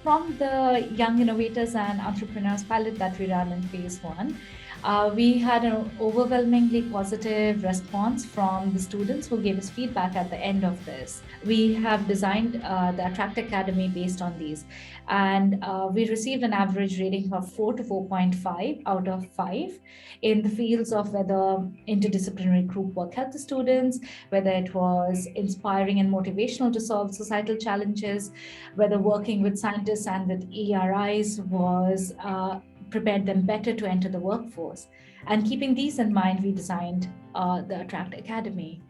from the Young Innovators and Entrepreneurs pilot that we ran in phase one, we had an overwhelmingly positive response from the students who gave us feedback at the end of this. We have designed the Attract Academy based on these, and we received an average rating of 4 to 4.5 out of 5 in the fields of whether interdisciplinary group work helped the students, whether it was inspiring and motivational to solve societal challenges, whether working with scientists and with ERIs was prepared them better to enter the workforce. And keeping these in mind, we designed the Attract Academy.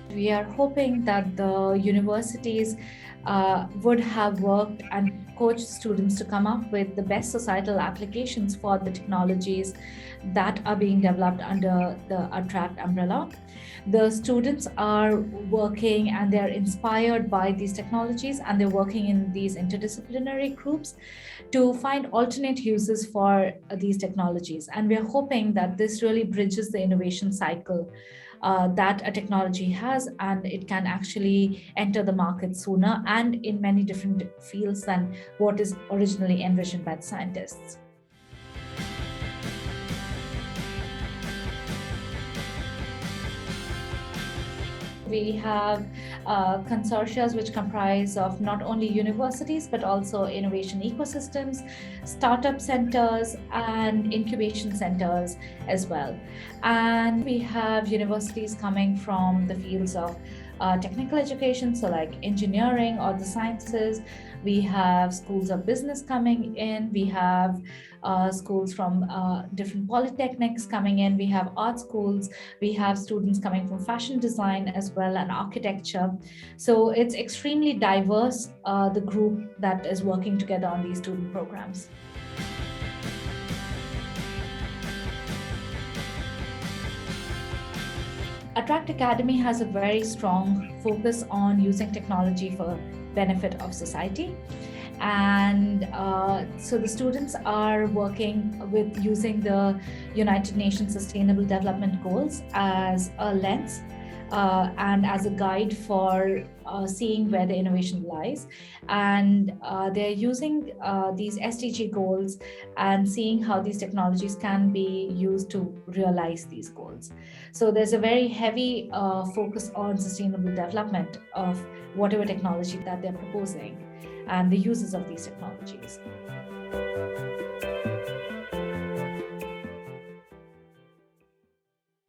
We are hoping that the universities would have worked and coached students to come up with the best societal applications for the technologies that are being developed under the Attract umbrella. The students are working and they're inspired by these technologies, and they're working in these interdisciplinary groups to find alternate uses for these technologies. And we're hoping that this really bridges the innovation cycle that a technology has, and it can actually enter the market sooner and in many different fields than what is originally envisioned by the scientists. We have consortia which comprise of not only universities but also innovation ecosystems, startup centers, and incubation centers as well. And we have universities coming from the fields of technical education, so like engineering or the sciences. We have schools of business coming in. We have schools from different polytechnics coming in. We have art schools. We have students coming from fashion design as well, and architecture. So it's extremely diverse, the group that is working together on these student programs. Attract Academy has a very strong focus on using technology for benefit of society. And so the students are working with using the United Nations Sustainable Development Goals as a lens and as a guide for seeing where the innovation lies. And they're using these SDG goals and seeing how these technologies can be used to realize these goals. So there's a very heavy focus on sustainable development of whatever technology that they're proposing and the uses of these technologies.